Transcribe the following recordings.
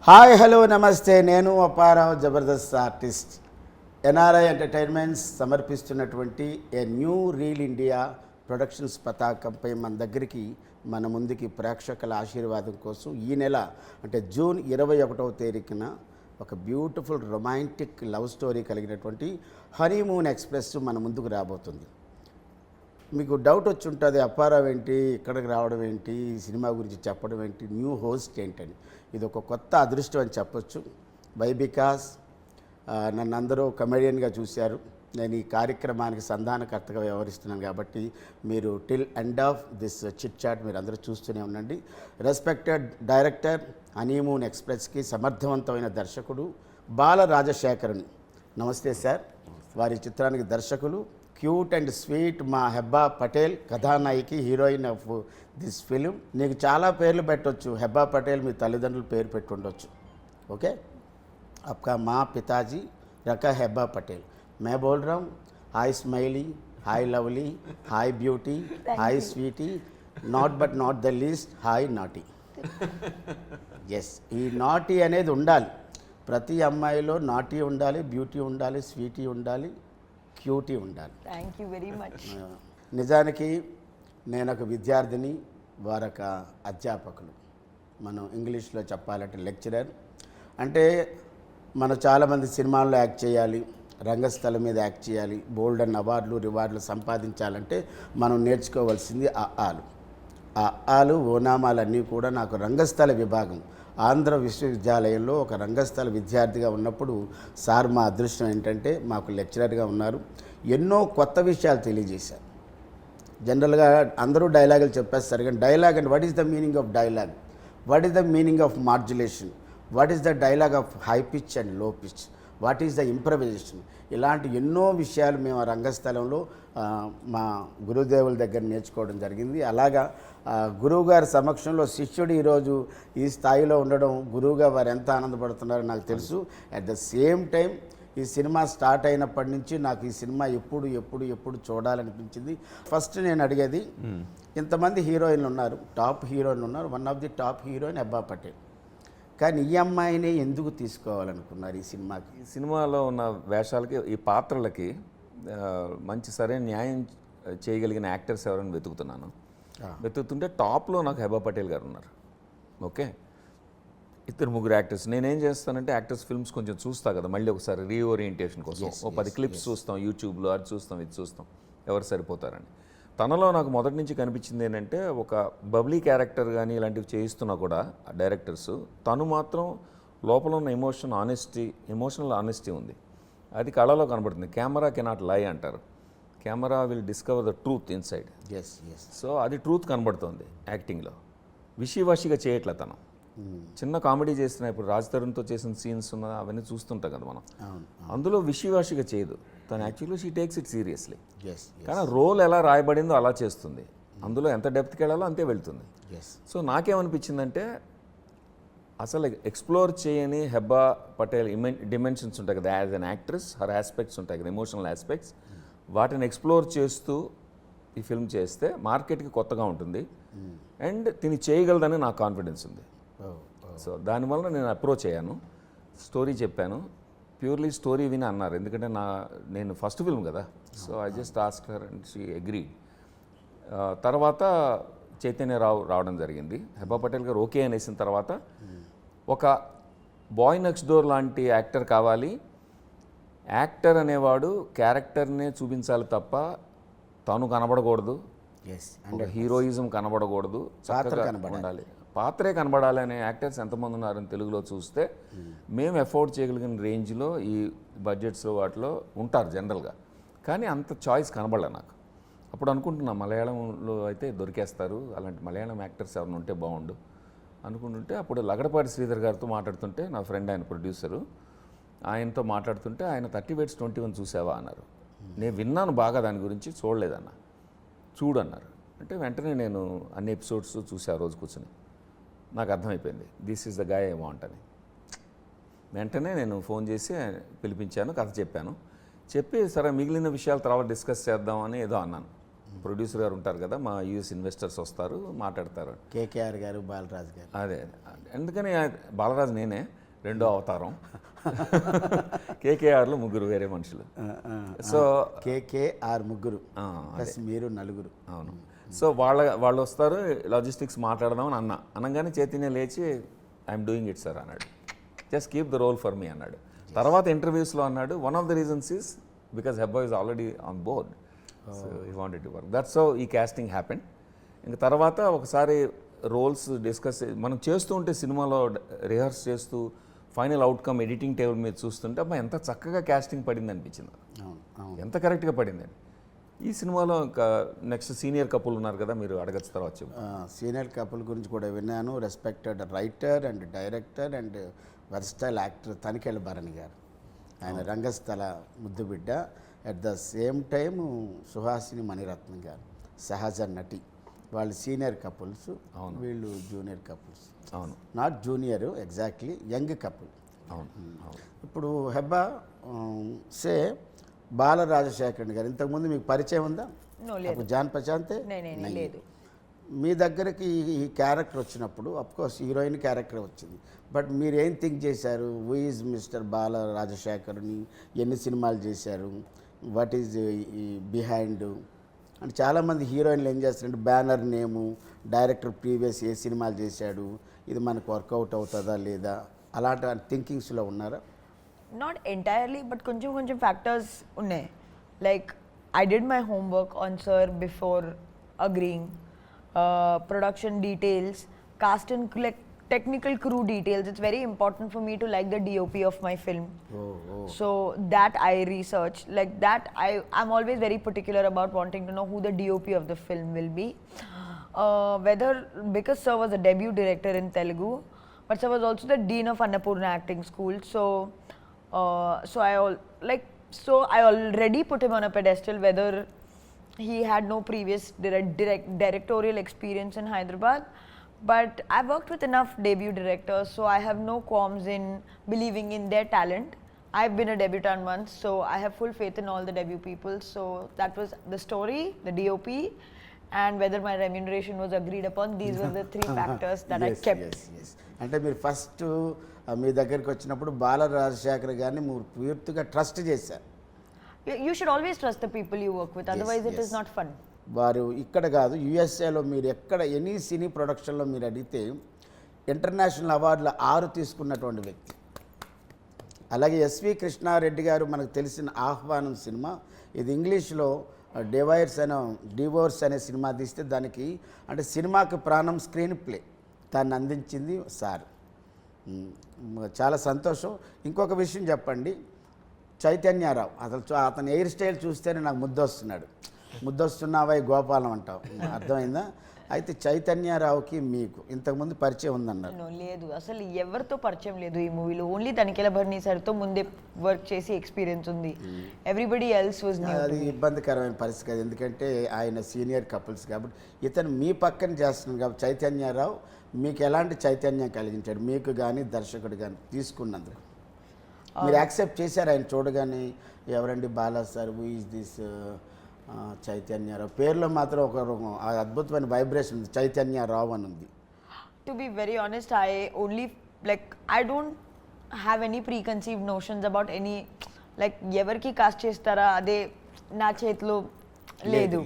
Hi hello నమస్తే, నేను Apparao Jabardasth artist. NRI entertainments సమర్పిస్తున్నటువంటి a new reel India productions పతాకంపై మన ముందుకి ప్రేక్షకుల ఆశీర్వాదం కోసం ఈ నెల అంటే జూన్ 21వ తేదీన ఒక బ్యూటిఫుల్ రొమాంటిక్ లవ్ స్టోరీ కలిగినటువంటి హనీమూన్ ఎక్స్ప్రెస్ మన ముందుకు రాబోతుంది. మీకు డౌట్ వచ్చి ఉంటుంది, అప్పారావు ఏంటి ఇక్కడికి రావడం ఏంటి, ఈ సినిమా గురించి చెప్పడం ఏంటి, న్యూ హోస్ట్ ఏంటని. ఇది ఒక కొత్త అదృష్టం అని చెప్పొచ్చు. బికాస్ నన్ను అందరూ కమెడియన్గా చూశారు. నేను ఈ కార్యక్రమానికి సంధానకర్తగా వ్యవహరిస్తున్నాను కాబట్టి మీరు till end of this chit chat మీరు అందరూ చూస్తూనే ఉండండి. రెస్పెక్టెడ్ డైరెక్టర్, హనీమూన్ ఎక్స్ప్రెస్కి సమర్థవంతమైన దర్శకుడు బాల రాజశేఖరన్. నమస్తే సార్. వారి చిత్రానికి దర్శకులు క్యూట్ అండ్ స్వీట్ మా హెబ్బా పటేల్, కథానాయికి, హీరోయిన్ ఆఫ్ దిస్ ఫిలిం. నీకు చాలా పేర్లు పెట్టవచ్చు. హెబ్బా పటేల్ మీ తల్లిదండ్రులు పేరు పెట్టుండొచ్చు. ఓకే, आपका माँ पिताजी रखा हेब्बा पटेल. मैं बोल रहा हूँ hi smiley, hi lovely, hi beauty, hi sweetie, not but not the least hi naughty. Yes, ఈ నాటీ అనేది ఉండాలి. ప్రతి అమ్మాయిలో నాటీ ఉండాలి, బ్యూటీ ఉండాలి, స్వీటీ ఉండాలి, క్యూటీ ఉండాలి. Thank you very much. నిజానికి నేను ఒక విద్యార్థిని, వారొక అధ్యాపకులు. మనం ఇంగ్లీష్లో చెప్పాలంటే లెక్చరర్. అంటే మనం చాలామంది సినిమాల్లో యాక్ట్ చేయాలి, రంగస్థలం మీద యాక్ట్ చేయాలి, బోల్డ్ అండ్ అవార్డులు రివార్డులు సంపాదించాలంటే మనం నేర్చుకోవాల్సింది ఆలు ఓనామాలన్నీ కూడా. నాకు రంగస్థల విభాగం ఆంధ్ర విశ్వవిద్యాలయంలో ఒక రంగస్థల విద్యార్థిగా ఉన్నప్పుడు సార్ మా అదృష్టం ఏంటంటే మాకు లెక్చరర్గా ఉన్నారు. ఎన్నో కొత్త విషయాలు తెలియజేశారు. జనరల్గా అందరూ డైలాగులు చెప్పేస్తారు, కానీ dialogue and what is the meaning of dialogue, what is the meaning of modulation, what is the dialogue of high pitch and low pitch, what is the improvisation, ఇలాంటి ఎన్నో విషయాలు మేము ఆ రంగస్థలంలో మా గురుదేవుల దగ్గర నేర్చుకోవడం జరిగింది. అలాగా గురువుగారి సమక్షంలో శిష్యుడు ఈరోజు ఈ స్థాయిలో ఉండడం, గురువుగా వారు ఎంత ఆనందపడుతున్నారో నాకు తెలుసు. అట్ ద సేమ్ టైం ఈ సినిమా స్టార్ట్ అయినప్పటి నుంచి నాకు ఈ సినిమా ఎప్పుడు ఎప్పుడు ఎప్పుడు చూడాలనిపించింది. ఫస్ట్ నేను అడిగేది, ఇంతమంది హీరోయిన్లు ఉన్నారు, టాప్ హీరోయిన్లు ఉన్నారు, one of the top heroine Hebah Patel, కానీ ఈ అమ్మాయిని ఎందుకు తీసుకోవాలనుకున్నారు ఈ సినిమాకి? ఈ సినిమాలో ఉన్న వేషాలకి, ఈ పాత్రలకి మంచి సరైన న్యాయం చేయగలిగిన యాక్టర్స్ ఎవరైనా వెతుకుతున్నాను. వెతుకుతుంటే టాప్లో నాకు హెబ్బా పటేల్ గారు ఉన్నారు. ఓకే, ఇద్దరు ముగ్గురు యాక్టర్స్. నేనేం చేస్తానంటే యాక్టర్స్ ఫిల్మ్స్ కొంచెం చూస్తా కదా, మళ్ళీ ఒకసారి రీఓరియంటేషన్ కోసం ఓ 10 క్లిప్స్ చూస్తాం యూట్యూబ్లో, అది చూస్తాం ఇది చూస్తాం ఎవరు సరిపోతారని. తనలో నాకు మొదటి నుంచి కనిపించింది ఏంటంటే, ఒక బబ్లీ క్యారెక్టర్ కానీ ఇలాంటివి చేయిస్తున్నా కూడా డైరెక్టర్స్, తను మాత్రం లోపల ఉన్న ఎమోషనల్ ఆనెస్టీ ఉంది, అది కళలో కనబడుతుంది. కెమెరా కెనాట్ లై అంటారు, camera will discover the truth inside. So అది ట్రూత్ కనబడుతుంది యాక్టింగ్లో. విషివాషిగా చేయట్లే తను. చిన్న కామెడీ చేస్తున్నా, ఇప్పుడు రాజ్ తరుణ్తో చేసిన సీన్స్ ఉన్న అవన్నీ చూస్తుంటాం కదా మనం, అందులో విషివాషిగా చేయదు తను. Actually she takes it seriously. కానీ రోల్ ఎలా రాయబడిందో అలా చేస్తుంది, అందులో ఎంత డెప్త్కి వెళ్ళాలో అంతే వెళ్తుంది. సో నాకేమనిపించిందంటే, అసలు ఎక్స్ప్లోర్ చేయని హెబ్బా పటేల్ డిమెన్షన్స్ ఉంటాయి కదా as an actress, her aspects ఉంటాయి కదా, ఎమోషనల్ ఆస్పెక్ట్స్, వాటిని ఎక్స్ప్లోర్ చేస్తూ ఈ ఫిల్మ్ చేస్తే మార్కెట్కి కొత్తగా ఉంటుంది అండ్ తిని చేయగలదని నాకు కాన్ఫిడెన్స్ ఉంది. సో దానివల్ల నేను అప్రోచ్ అయ్యాను, స్టోరీ చెప్పాను. ప్యూర్లీ స్టోరీ విని అన్నారు, ఎందుకంటే నేను ఫస్ట్ ఫిల్మ్ కదా. So I just ask her and she agreed. తర్వాత చైతన్యరావు రావడం జరిగింది. హెబ్బా పటేల్ గారు ఓకే అనేసిన తర్వాత, ఒక బాయ్ నెక్స్ట్ డోర్ లాంటి యాక్టర్ కావాలి. యాక్టర్ అనేవాడు క్యారెక్టర్నే చూపించాలి తప్ప తను కనబడకూడదు, హీరోయిజం కనబడకూడదు, ఉండాలి, పాత్రే కనబడాలి అనే యాక్టర్స్ ఎంతమంది ఉన్నారని తెలుగులో చూస్తే మేము ఎఫోర్డ్ చేయగలిగిన రేంజ్లో ఈ బడ్జెట్స్లో వాటిలో ఉంటారు జనరల్గా. కానీ అంత చాయిస్ కనబడలే నాకు. అప్పుడు అనుకుంటున్నా మలయాళంలో అయితే దొరికేస్తారు, అలాంటి మలయాళం యాక్టర్స్ ఎవరైనా ఉంటే బాగుండు అనుకుంటుంటే, అప్పుడు లగడపాటి శ్రీధర్ గారితో మాట్లాడుతుంటే, నా ఫ్రెండ్ ఆయన ప్రొడ్యూసరు, ఆయనతో మాట్లాడుతుంటే ఆయన 30 Weights 21 చూసావా అన్నారు. నేను విన్నాను బాగా దాని గురించి, చూడలేదన్న, చూడన్నారు. అంటే వెంటనే నేను అన్ని ఎపిసోడ్స్ చూసి ఆ రోజు కూర్చొని నాకు అర్థమైపోయింది, this is the guy I want అని. వెంటనే నేను ఫోన్ చేసి పిలిపించాను, కథ చెప్పాను. చెప్పి సరే మిగిలిన విషయాలు తర్వాత డిస్కస్ చేద్దామని ఏదో అన్నాను. ప్రొడ్యూసర్ గారు ఉంటారు కదా, మా యూఎస్ ఇన్వెస్టర్స్ వస్తారు మాట్లాడతారు. కేకేఆర్ గారు, బాలరాజు గారు. అదే ఎందుకని బాలరాజు నేనే రెండో అవతారం. కేకేఆర్లో ముగ్గురు వేరే మనుషులు. సో కేకేఆర్ ముగ్గురు ప్లస్ మీరు నలుగురు. అవును. సో వాళ్ళు వస్తారు, లాజిస్టిక్స్ మాట్లాడదామని అనగానే చైతన్య లేచి ఐఎమ్ డూయింగ్ ఇట్ సార్ అన్నాడు. Just keep the role for me అన్నాడు. తర్వాత ఇంటర్వ్యూస్లో అన్నాడు, one of the reasons is because Hebah is already on board, so he wanted to work. That's how ఈ కాస్టింగ్ హ్యాపెన్. ఇంక తర్వాత ఒకసారి రోల్స్ డిస్కస్ మనం చేస్తూ ఉంటే సినిమాలో రిహర్స్ చేస్తూ ఫైనల్ అవుట్కమ్ ఎడిటింగ్ టేబుల్ మీద చూస్తుంటే అబ్బా ఎంత చక్కగా కాస్టింగ్ పడింది అనిపించింది, ఎంత కరెక్ట్గా పడింది. ఈ సినిమాలో ఇంకా నెక్స్ట్ సీనియర్ కపుల్ ఉన్నారు కదా, మీరు అడగచ్చు తర్వాత. సీనియర్ కపుల్ గురించి కూడా విన్నాను. Respected writer and director and versatile actor Tanikella Bharani garu. ఆయన రంగస్థల ముద్దుబిడ్డ. At the same time Suhasini Mani Ratnam garu సహజ నటి. వాళ్ళు సీనియర్ కపుల్స్, వీళ్ళు జూనియర్ కపుల్స్. అవును, not junior, exactly young couple. అవును. ఇప్పుడు హెబ్బా సే బాల రాజశేఖర్ గారు ఇంతకుముందు మీకు పరిచయం ఉందా? జాన్ ప్రశాంతే లేదు. మీ దగ్గరికి ఈ క్యారెక్టర్ వచ్చినప్పుడు అఫ్కోర్స్ హీరోయిన్ క్యారెక్టర్ వచ్చింది, బట్ మీరు ఏం థింక్ చేశారు? హూ ఈజ్ మిస్టర్ బాల రాజశేఖర్ని, ఎన్ని సినిమాలు చేశారు, వాట్ ఈజ్ బిహైండ్? అంటే చాలామంది హీరోయిన్లు ఏం చేస్తారంటే బ్యానర్ నేము, డైరెక్టర్ ప్రీవియస్ ఏ సినిమాలు చేశాడు, ఇది మనకు వర్కౌట్ అవుతుందా లేదా, అలాంటి థింకింగ్స్లో ఉన్నారా? Not entirely, but కొంచెం factors ఉన్నాయి. Like I did my homework on sir before agreeing. Production details, cast and technical crew details. It's very important for me to like the DOP of my film. So that I research. Like that I'm always very particular about wanting to know who the DOP of the film will be. Whether because sir was a debut director in Telugu, but sir was also the dean of Annapurna Acting School. So I already put him on a pedestal, whether he had no previous directorial experience in Hyderabad. But I've worked with enough debut directors, so I have no qualms in believing in their talent. I've been a debutant once, so I have full faith in all the debut people. So that was the story, the DOP, and whether my remuneration was agreed upon. These were the three factors that I kept. Yes. అంటే మీరు first మీ దగ్గరికి వచ్చినప్పుడు బాల రాజశేఖర్ గారిని మీరు పూర్తిగా trust చేశారు. You should always trust the people you work with, otherwise it is not fun. వారు ఇక్కడ కాదు, యుఎస్ఏలో మీరు ఎక్కడ ఎనీ సినీ ప్రొడక్షన్లో మీరు అడిగితే ఇంటర్నేషనల్ అవార్డుల 6 తీసుకున్నటువంటి వ్యక్తి. అలాగే ఎస్వి కృష్ణారెడ్డి గారు మనకు తెలిసిన ఆహ్వానం సినిమా, ఇది ఇంగ్లీష్లో డివోర్స్ అనే సినిమా తీస్తే దానికి అంటే సినిమాకి ప్రాణం స్క్రీన్ ప్లే దాన్ని అందించింది సార్. చాలా సంతోషం. ఇంకొక విషయం చెప్పండి, చైతన్యరావు అతని హెయిర్ స్టైల్ చూస్తేనే నాకు ముద్దొస్తున్నావా గోపాలం అంటావు, అర్థమైందా? అయితే చైతన్యరావుకి మీకు ఇంతకుముందు పరిచయం ఉందన్నారు? లేదు, అసలు ఎవరితో పరిచయం లేదు ఈ మూవీలో. ఓన్లీ తనికెళ్ళ భరణి సార్తో ముందే వర్క్ చేసి ఎక్స్పీరియన్స్ ఉంది. Everybody else was new. అది ఇబ్బందికరమైన పరిస్థితి కాదు, ఎందుకంటే ఆయన సీనియర్ కపుల్స్ కాబట్టి. ఇతను మీ పక్కన చేస్తున్నాడు కాబట్టి చైతన్యరావు మీకు ఎలాంటి చైతన్యం కలిగించాడు, మీకు కానీ దర్శకుడు కానీ తీసుకున్నందుకు? మీరు యాక్సెప్ట్ చేశారు ఆయన చూడగానే? ఎవరండి Bala sir, who is this Chaitanya Rao? పేరులో మాత్రం ఒక అద్భుతమైన వైబ్రేషన్ ఉంది, చైతన్యరావు అని ఉంది. To be very honest, I don't have any preconceived notions about any, ఎవరికి కాస్ట్ చేస్తారా అదే నా చేతిలో లేదు.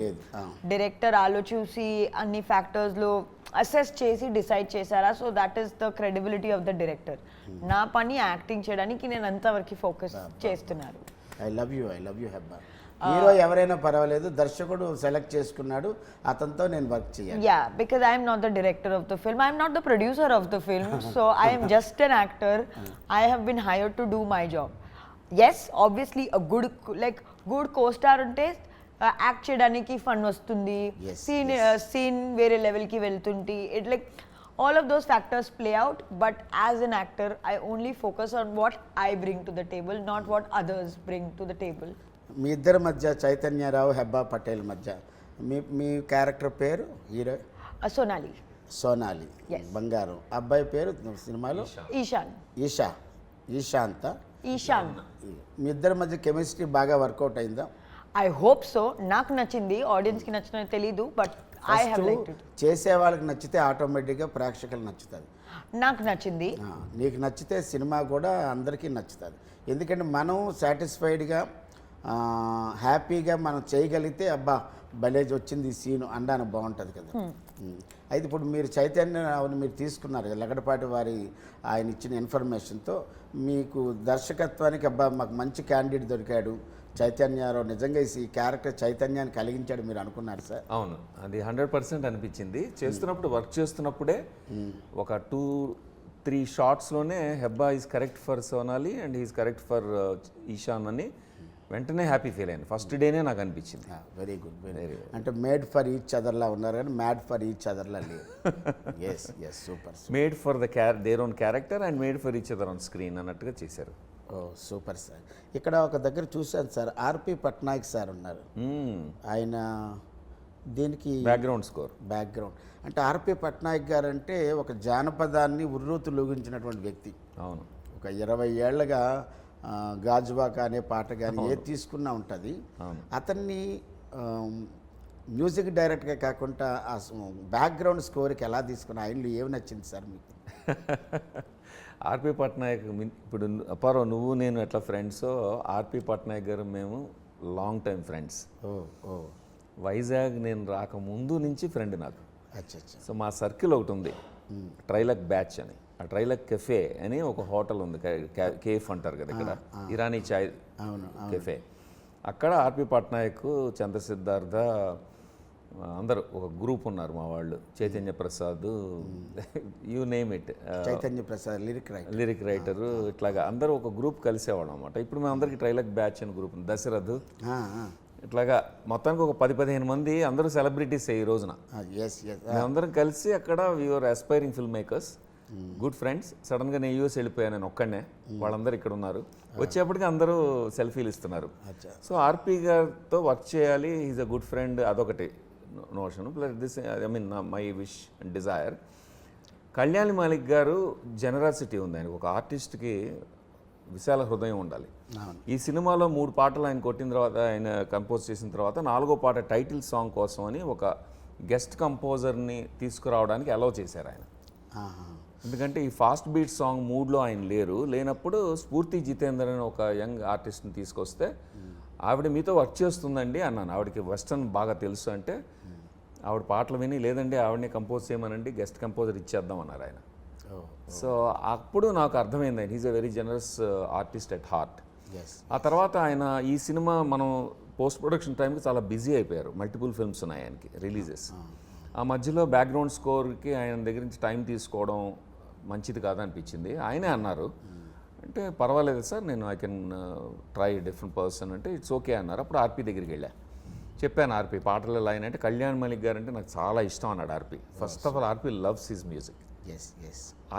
డైరెక్టర్ ఆలోచించి అన్ని ఫ్యాక్టర్స్లో అసెస్ చేసి డిసైడ్ చేశారా, so that is the credibility of the director. నా పని యాక్టింగ్ చేయడానికి నేను అంతవరకు ఫోకస్ చేస్తున్నాను. I love you Hebah. Hero ఎవరైనా పర్వాలేదు, దర్శకుడు సెలెక్ట్ చేసుకున్నాడు, అతనితో నేను వర్క్ చేయాలి. Yeah, because I am not the director of the film, I am not the producer of the film, so I am just an actor. I have been hired to do my job. Yes, obviously a good co-star ఉంటే act చేయడానికి fun వస్తుంది, scene వేరే లెవెల్కి వెళ్తుంటే it all of those factors play out, but as an actor I only focus on what I bring to the table, not what others bring to the table. మీ ఇద్దరి మధ్య, చైతన్యరావు హెబ్బా పటేల్ మధ్య, మీ character పేరు hero? Sonali బంగారం. అబ్బాయి పేరు సినిమాలో ఈశాన్. మీ ఇద్దరి మధ్య కెమిస్ట్రీ బాగా వర్కౌట్ అయిందా? I hope so. నాకు నచ్చింది, ఆడియన్స్కి నచ్చిన తెలీదు, but I have liked it. చేసే వాళ్ళకి నచ్చితే ఆటోమేటిక్గా ప్రేక్షకులు నచ్చుతుంది. నాకు నచ్చింది. నీకు నచ్చితే సినిమా కూడా అందరికీ నచ్చుతుంది. ఎందుకంటే మనం సాటిస్ఫైడ్గా హ్యాపీగా మనం చేయగలిగితే అబ్బా భలేజ్ వచ్చింది ఈ సీను అనడానికి బాగుంటుంది కదా. అయితే ఇప్పుడు మీరు చైతన్య మీరు తీసుకున్నారు లగడపాటి వారి ఆయన ఇచ్చిన ఇన్ఫర్మేషన్తో మీకు దర్శకత్వానికి అబ్బా మాకు మంచి క్యాండిడేట్ దొరికాడు చైతన్యరావు, నిజంగా ఈ క్యారెక్టర్ చైతన్యాన్ని కలిగించాడు మీరు అనుకున్నారు సార్? అవును, అది 100% అనిపించింది. చేస్తున్నప్పుడు వర్క్ చేస్తున్నప్పుడే ఒక 2-3 షార్ట్స్లోనే Hebba is correct for Sonali and is correct for Eshan అని వెంటనే హ్యాపీ ఫీల్ అయ్యాను. ఫస్ట్ డేనే నాకు అనిపించింది. Very good, very good. అంటే మేడ్ ఫర్ ఈచ్ అదర్లా ఉన్నారు కానీ మ్యాడ్ ఫర్ ఈచ్ అదర్లా లేదు. Yes yes, super. Made for the their own character and made for each other on screen అన్నట్టుగా చేశారు. ఓ సూపర్ సార్. ఇక్కడ ఒక దగ్గర చూశాను సార్, ఆర్పి పట్నాయక్ సార్ ఉన్నారు. ఆయన దీనికి బ్యాక్గ్రౌండ్ స్కోర్. బ్యాక్గ్రౌండ్ అంటే ఆర్పి పట్నాయక్ గారు అంటే ఒక జానపదాన్ని ఉర్రూతులూగించినటువంటి వ్యక్తి. అవును, ఒక 20 ఏళ్ళగా గాజువాక అనే పాట కానీ ఏది తీసుకున్నా ఉంటుంది. అతన్ని మ్యూజిక్ డైరెక్ట్గా కాకుండా ఆ బ్యాక్గ్రౌండ్ స్కోర్కి ఎలా తీసుకున్నా ఆయనలో ఏమి నచ్చింది సార్ మీకు? ఆర్పి పట్నాయక్ ఇప్పుడు అపారో నువ్వు నేను ఎట్లా ఫ్రెండ్సో, ఆర్పి పట్నాయక్ గారు మేము లాంగ్ టైం ఫ్రెండ్స్. ఓ ఓ వైజాగ్ నేను రాకముందు నుంచి ఫ్రెండ్ నాకు. అచ్చా. సో మా సర్కిల్ ఒకటి ఉంది, ట్రైలక్ బ్యాచ్ అని. ఆ ట్రైలక్ కెఫే అని ఒక హోటల్ ఉంది, కేఫ్ అంటారు కదా ఇక్కడ, ఇరానీ చాయ్ కెఫే. అక్కడ ఆర్పి పట్నాయక్, చంద్రసిద్ధార్థ అందరూ ఒక గ్రూప్ ఉన్నారు మా వాళ్ళు. Chaitanya Prasad, you name it, Chaitanya Prasad lyric writer, ఇట్లాగా అందరూ ఒక గ్రూప్ కలిసేవాళ్ళం అనమాట. ఇప్పుడు మేమందరికి ట్రైలక్ బ్యాచ్ అని గ్రూప్ ఉంది, దశరథ్, ఇట్లాగా మొత్తానికి ఒక 10-15 మంది అందరూ సెలబ్రిటీస్ ఈ రోజున. మేమందరం కలిసి అక్కడ we're aspiring film makers, good friends. సడన్గా నేను యూఎస్ వెళ్ళిపోయాను, నేను ఒక్కడనే, వాళ్ళందరూ ఇక్కడ ఉన్నారు. వచ్చేప్పటికి అందరూ సెల్ఫీలు ఇస్తున్నారు. సో ఆర్పి గారితో వర్క్ చేయాలి, ఈజ్ అ గుడ్ ఫ్రెండ్, అదొకటి notion. Plus this I mean my wish and Dzire. Kalyan Malik గారు జనరాసిటీ ఉంది ఆయనకు. ఒక ఆర్టిస్ట్కి విశాల హృదయం ఉండాలి. ఈ సినిమాలో 3 పాటలు ఆయన కొట్టిన తర్వాత, ఆయన కంపోజ్ చేసిన తర్వాత 4వ పాట టైటిల్ సాంగ్ కోసం అని ఒక గెస్ట్ కంపోజర్ని తీసుకురావడానికి అలౌ చేశారు ఆయన. ఎందుకంటే ఈ ఫాస్ట్ బీట్ సాంగ్ మూడ్లో ఆయన లేనప్పుడు స్ఫూర్తి జితేందర్ అని ఒక యంగ్ ఆర్టిస్ట్ని తీసుకొస్తే, ఆవిడ మీతో వర్క్ చేస్తుందండి అన్నాను. ఆవిడకి వెస్టర్న్ బాగా తెలుసు అంటే, ఆవిడ పాటలు విని లేదండి ఆవిడని కంపోజ్ చేయమనండి, గెస్ట్ కంపోజర్ ఇచ్చేద్దాం అన్నారు ఆయన. సో అప్పుడు నాకు అర్థమైంది ఆయన is a very generous artist at heart. ఆ తర్వాత ఆయన ఈ సినిమా మనం పోస్ట్ ప్రొడక్షన్ టైంకి చాలా బిజీ అయిపోయారు, మల్టిపుల్ ఫిల్మ్స్ ఉన్నాయి ఆయనకి రిలీజెస్. ఆ మధ్యలో బ్యాక్గ్రౌండ్ స్కోర్కి ఆయన దగ్గర నుంచి టైం తీసుకోవడం మంచిది కాదనిపించింది. ఆయనే అన్నారు, అంటే పర్వాలేదు సార్, నేను I can try different person అంటే ఇట్స్ ఓకే అన్నారు. అప్పుడు ఆర్పి దగ్గరికి వెళ్ళా, చెప్పాను ఆర్పి పాటల లైన్ అంటే కళ్యాణ్ మాలిక్ గారు అంటే నాకు చాలా ఇష్టం అన్నాడు RP. First of all RP loves his music,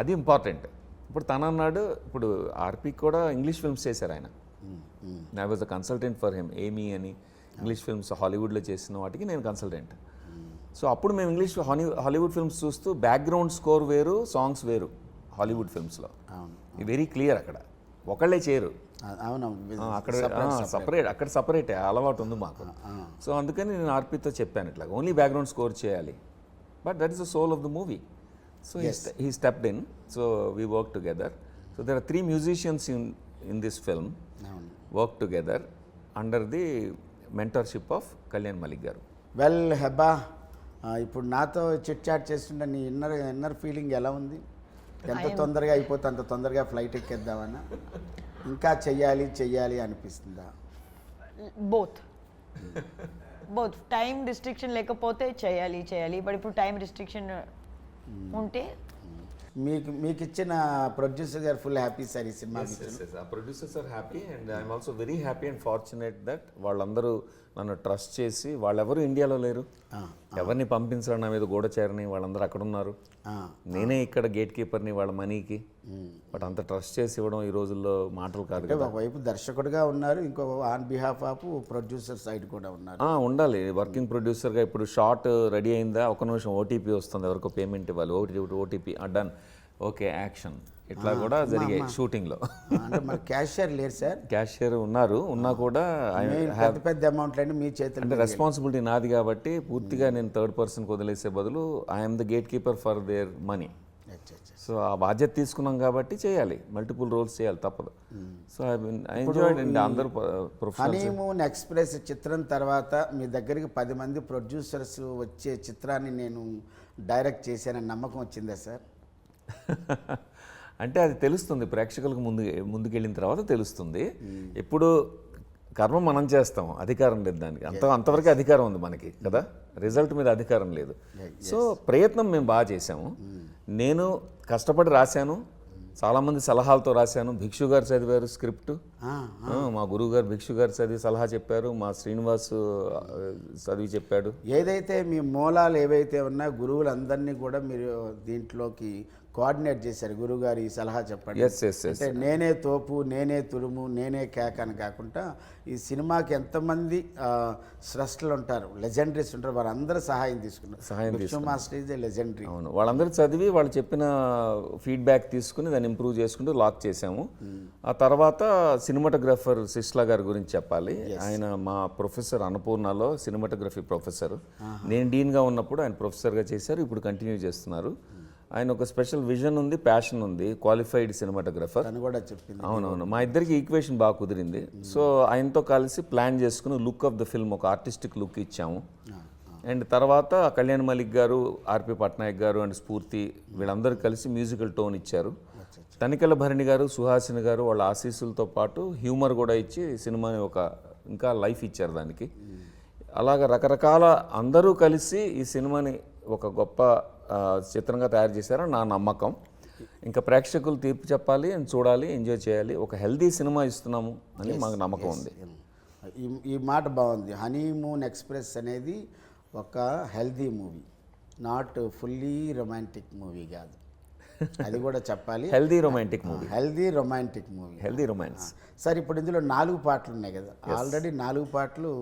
అది ఇంపార్టెంట్. ఇప్పుడు తను అన్నాడు, ఇప్పుడు ఆర్పి కూడా ఇంగ్లీష్ ఫిల్మ్స్ చేశారు ఆయన. I was the consultant for him, ఏమీ అని ఇంగ్లీష్ ఫిల్మ్స్ హాలీవుడ్లో చేసిన వాటికి నేను కన్సల్టెంట్. సో అప్పుడు మేము ఇంగ్లీష్ హాలీవుడ్ ఫిల్మ్స్ చూస్తూ బ్యాక్గ్రౌండ్ స్కోర్ వేరు, సాంగ్స్ వేరు హాలీవుడ్ ఫిల్మ్స్లో. వెరీ క్లియర్, అక్కడ ఒకళ్ళే చేయరు, అక్కడ సపరేట్, అక్కడ సపరేటే అలవాటు ఉంది మాకు. సో అందుకని నేను ఆర్పితో చెప్పాను ఇట్లా ఓన్లీ బ్యాక్గ్రౌండ్ స్కోర్ చేయాలి, but that is the soul of the movie. So he stepped in, so we worked together. So there are 3 musicians in this film work together under the mentorship of Kalyan Malik garu. Well, Hebah, ఇప్పుడు నాతో chit chat చేస్తుంటే నీ inner feeling ఎలా ఉంది? ఎంత తొందరగా అయిపోతే అంత తొందరగా ఫ్లైట్ ఎక్కేద్దామన్నా, ఇంకా చెయ్యాలి అనిపిస్తుందా? బోత్ టైం రిస్ట్రిక్షన్ లేకపోతే చేయాలి, బట్ ఇప్పుడు టైం రిస్ట్రిక్షన్ ఉంటే. మీకు ఇచ్చిన producer garu full happy sir ఈ సినిమా. Producers are happy and I'm also very happy and fortunate that వాళ్ళందరూ నన్ను ట్రస్ట్ చేసి, వాళ్ళెవరు ఇండియాలో లేరు, ఎవరిని పంపించడం నా మీద గూఢచారిని, వాళ్ళందరూ అక్కడ ఉన్నారు, నేనే ఇక్కడ గేట్ కీపర్ని వాళ్ళ మనీకి. బట్ అంత ట్రస్ట్ చేసి ఇవ్వడం ఈ రోజుల్లో మాటలు కాదు. ఒకవైపు దర్శకుడిగా ఉన్నారు, ఇంకో on behalf of producer side కూడా ఉన్నారు. ఉండాలి వర్కింగ్ ప్రొడ్యూసర్గా. ఇప్పుడు షార్ట్ రెడీ అయిందా, ఒక నిమిషం ఓటీపీ వస్తుంది, ఎవరికో పేమెంట్ ఇవ్వాలి, ఓటీపీ డన్, ఓకే యాక్షన్, ఇట్లా కూడా జరిగాయి షూటింగ్లో. అంటే మన క్యాషియర్ లేరు సార్, క్యాషియర్ ఉన్నా కూడా పెద్ద పెద్ద అమౌంట్లు అండి మీ చేతులు. అంటే రెస్పాన్సిబిలిటీ నాది కాబట్టి పూర్తిగా నేను థర్డ్ పర్సన్కి వదిలేసే బదులు I'm the gate keeper for their money. So ఆ బాధ్యత తీసుకున్నాం కాబట్టి చేయాలి, మల్టిపుల్ రోల్స్ చేయాలి, తప్పదు. సో ఐ ఎంజాయ్డ్ అండి. అందరూ ప్రొఫెషనల్. హనీమూన్ ఎక్స్ప్రెస్ చిత్రం తర్వాత మీ దగ్గరికి 10 మంది ప్రొడ్యూసర్స్ వచ్చే చిత్రాన్ని నేను డైరెక్ట్ చేశానని నమ్మకం వచ్చిందా సార్? అంటే అది తెలుస్తుంది ప్రేక్షకులకు, ముందుకెళ్ళిన తర్వాత తెలుస్తుంది. ఎప్పుడు కర్మ మనం చేస్తాం, అధికారం లేదు దానికి. అంతవరకు అధికారం ఉంది మనకి కదా, రిజల్ట్ మీద అధికారం లేదు. సో ప్రయత్నం మేము బాగా చేసాము. నేను కష్టపడి రాశాను, చాలామంది సలహాలతో రాశాను. భిక్షు గారు చదివారు స్క్రిప్ట్, మా గురువు గారు భిక్షు గారు చదివి సలహా చెప్పారు, మా శ్రీనివాస్ చదివి చెప్పాడు. ఏదైతే మీ మూలాలు ఏవైతే ఉన్నాయో గురువులందరినీ కూడా మీరు దీంట్లోకి కోఆర్డినేట్ చేశారు. గురువుగారు ఈ సలహా చెప్పండి, అంటే నేనే తోపు, నేనే తురుము, నేనే కేక అని కాకుండా ఈ సినిమాకి ఎంతమంది స్రష్టలు ఉంటారు, లెజెండరీస్ ఉంటారు, వారందరూ సహాయం తీసుకున్నారు. Master is a legendary. అవును, వాళ్ళందరూ చదివి వాళ్ళు చెప్పిన ఫీడ్బ్యాక్ తీసుకుని దాన్ని ఇంప్రూవ్ చేసుకుంటూ లాక్ చేసాము. ఆ తర్వాత సినిమాటోగ్రాఫర్ సిస్లా గారి గురించి చెప్పాలి. ఆయన మా ప్రొఫెసర్ అన్నపూర్ణలో సినిమాటోగ్రఫీ ప్రొఫెసర్. నేను డీన్గా ఉన్నప్పుడు ఆయన ప్రొఫెసర్గా చేశారు, ఇప్పుడు కంటిన్యూ చేస్తున్నారు. ఆయన ఒక స్పెషల్ విజన్ ఉంది, ప్యాషన్ ఉంది, క్వాలిఫైడ్ సినిమాటోగ్రఫర్ అని కూడా చెప్పింది. అవునవును, మా ఇద్దరికి ఈక్వేషన్ బాగా కుదిరింది. సో ఆయనతో కలిసి ప్లాన్ చేసుకుని లుక్ ఆఫ్ ద ఫిల్మ్, ఒక ఆర్టిస్టిక్ లుక్ ఇచ్చాము. అండ్ తర్వాత కళ్యాణ్ మలిక్ గారు, ఆర్పి పట్నాయక్ గారు అండ్ స్ఫూర్తి వీళ్ళందరూ కలిసి మ్యూజికల్ టోన్ ఇచ్చారు. తనికెళ్ళ భరణి గారు, సుహాసిని గారు వాళ్ళ ఆశీస్సులతో పాటు హ్యూమర్ కూడా ఇచ్చి సినిమాని ఒక ఇంకా లైఫ్ ఇచ్చారు దానికి. అలాగ రకరకాల అందరూ కలిసి ఈ సినిమాని ఒక గొప్ప చిత్రంగా తయారు చేశారని నా నమ్మకం. ఇంకా ప్రేక్షకులు తీర్పు చెప్పాలి, చూడాలి, ఎంజాయ్ చేయాలి. ఒక హెల్దీ సినిమా ఇస్తున్నాము అని మాకు నమ్మకం ఉంది. ఈ మాట బాగుంది. హనీమూన్ ఎక్స్ప్రెస్ అనేది ఒక healthy movie, not fully romantic movie కాదు, అది కూడా చెప్పాలి. Healthy romantic movie, healthy romantic movie, healthy romance. Sir ఇప్పుడు ఇందులో 4 పాటలు ఉన్నాయి కదా, ఆల్రెడీ 4 పాటలు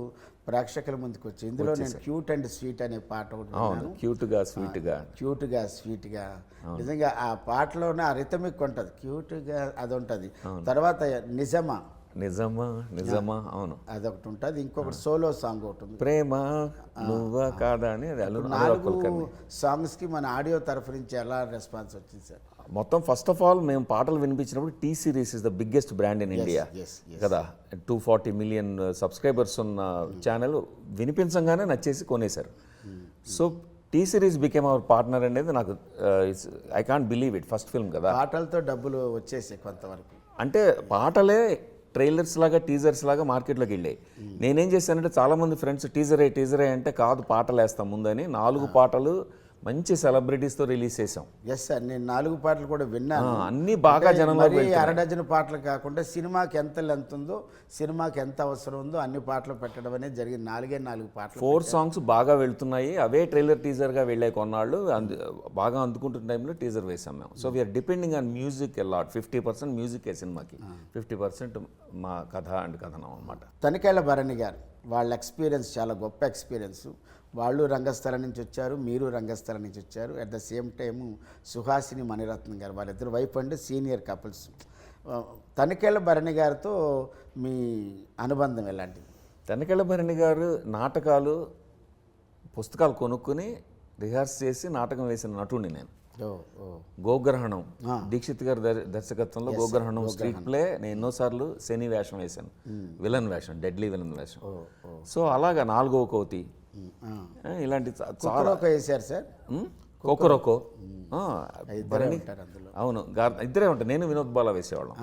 ప్రేక్షకుల ముందుకు వచ్చి ఇందులో నేను క్యూట్ అండ్ స్వీట్ అనే పాట ఒకటి విన్నాను. క్యూట్గా స్వీట్గా, క్యూట్గా స్వీట్గా. నిజంగా ఆ పాటలోనే ఆ రిథమిక్ ఉంటుంది, క్యూట్గా అది ఉంటుంది. తర్వాత నిజమా నిజమా అవును అదొకటి ఉంటుంది. ఇంకొకటి సోలో సాంగ్ ఒకటి ఉంది, ప్రేమ నువ్వా కాదా అని. అది 4 సాంగ్స్కి మన ఆడియో తరఫు నుంచి ఎలా రెస్పాన్స్ వచ్చింది సార్? మొత్తం ఫస్ట్ ఆఫ్ ఆల్ మేము పాటలు వినిపించినప్పుడు T series is the biggest brand in India కదా, 240 మిలియన్ సబ్స్క్రైబర్స్ ఉన్న ఛానల్. వినిపించగానే నచ్చేసి కొనేశారు. So T series became our partner అనేది నాకు I can't believe it. First film కదా, పాటలతో డబ్బులు వచ్చేసాయి కొంతవరకు. అంటే పాటలే ట్రైలర్స్ లాగా, టీజర్స్ లాగా మార్కెట్లోకి వెళ్ళాయి. నేనేం చేశానంటే చాలామంది ఫ్రెండ్స్ టీజరే అంటే కాదు, పాటలు వేస్తాం ముందని 4 పాటలు మంచి సెలబ్రిటీస్తో రిలీజ్ చేసాం. ఎస్ సార్, నేను 4 పాటలు కూడా విన్నాను. అన్నీ బాగా జనంలో, 6 పాటలు కాకుండా సినిమాకి ఎంత లెంత్ ఉందో, సినిమాకి ఎంత అవసరం ఉందో అన్ని పాటలు పెట్టడం అనేది జరిగింది. 4 పాటలు, 4 సాంగ్స్ బాగా వెళ్తున్నాయి. అవే ట్రైలర్ టీజర్గా వెళ్ళే కొన్నాళ్ళు బాగా అందుకుంటున్న టైంలో టీజర్ వేసాం మేము. So we're depending on music a lot. 50% music సినిమాకి, 50% మా కథ అండ్ కథనం అన్నమాట. తనికెళ్ళ భరణి గారు వాళ్ళ ఎక్స్పీరియన్స్ చాలా గొప్ప ఎక్స్పీరియన్స్. వాళ్ళు రంగస్థలం నుంచి వచ్చారు, మీరు రంగస్థలం నుంచి వచ్చారు. At the same time Suhasini Mani Ratnam garu, వాళ్ళిద్దరు wife and senior couples. Tanikella Bharani గారితో మీ అనుబంధం ఎలాంటిది? తనికెళ్ళ భరణి గారు నాటకాలు, పుస్తకాలు కొనుక్కుని రిహార్స్ చేసి నాటకం వేసిన నటుడిని నేను. గోగ్రహణం, దీక్షిత్ గారి దర్శకత్వంలో గోగ్రహణం స్ట్రీట్ ప్లే నేను ఎన్నోసార్లు శని వేషం వేశాను, విలన్ వేషం, డెడ్లీ విలన్ వేషం. సో అలాగా 4వ కోతి ఇలాంటి చాలా వేశారు సార్. కోకరోకో అవును, ఇద్దరే ఉంటారు. నేను వినోద్ బాలా వేసేవాళ్ళం.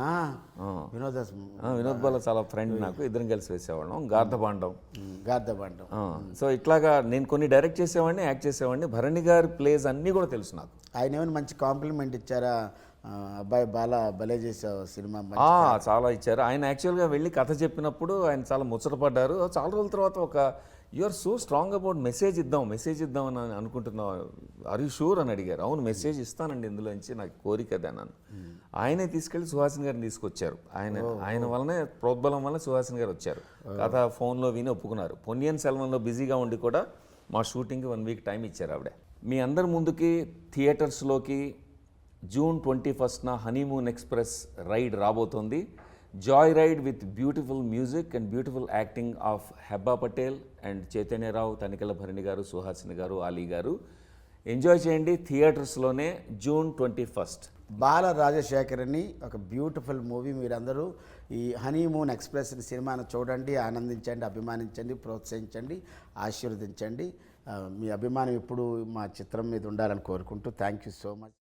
వినోద్ బాలా చాలా ఫ్రెండ్ నాకు, ఇద్దరం కలిసి వేసేవాళ్ళం. గార్ధబాండం. సో ఇట్లాగా నేను కొన్ని డైరెక్ట్ చేసేవాడిని, యాక్ట్ చేసేవాడిని. భరణి గారి ప్లేస్ అన్నీ కూడా తెలుసు నాకు. ఆయన ఏమైనా మంచి కాంప్లిమెంట్ ఇచ్చారా? అబ్బాయి బాలా భలే చేసావు సినిమా. చాలా ఇచ్చారు. ఆయన యాక్చువల్గా వెళ్ళి కథ చెప్పినప్పుడు ఆయన చాలా ముచ్చటపడ్డారు. చాలా రోజుల తర్వాత ఒక you are so strong about message ఇద్దాం అని అనుకుంటున్నావు, ఆర్ యూ షూర్ అని అడిగారు. అవును, మెసేజ్ ఇస్తానండి ఇందులోంచి, నాకు కోరిక అదే అన్నాను. ఆయనే తీసుకెళ్ళి సుహాసిని గారిని తీసుకొచ్చారు. ఆయన వల్లనే ప్రోద్బలం వల్ల సుహాసిని గారు వచ్చారు. కథ ఫోన్లో విని ఒప్పుకున్నారు. పొన్నియిన్ సెల్వన్లో బిజీగా ఉండి కూడా మా షూటింగ్కి 1 వీక్ టైం ఇచ్చారు ఆవిడ. మీ అందరి ముందుకి థియేటర్స్లోకి జూన్ 21న హనీమూన్ ఎక్స్ప్రెస్ రైడ్ రాబోతోంది. Joy ride with beautiful music and beautiful acting of Hebah Patel and Chaitanya Rao, Tanikella Bharani garu, Suhasini గారు, ఆలీ గారు. ఎంజాయ్ చేయండి థియేటర్స్లోనే జూన్ 21. బాల రాజశేఖర్ని ఒక బ్యూటిఫుల్ మూవీ. మీరందరూ ఈ హనీమూన్ ఎక్స్ప్రెస్ సినిమాను చూడండి, ఆనందించండి, అభిమానించండి, ప్రోత్సహించండి, ఆశీర్వదించండి. మీ అభిమానం ఎప్పుడు మా చిత్రం మీద ఉండాలని కోరుకుంటూ థ్యాంక్ యూ సో మచ్.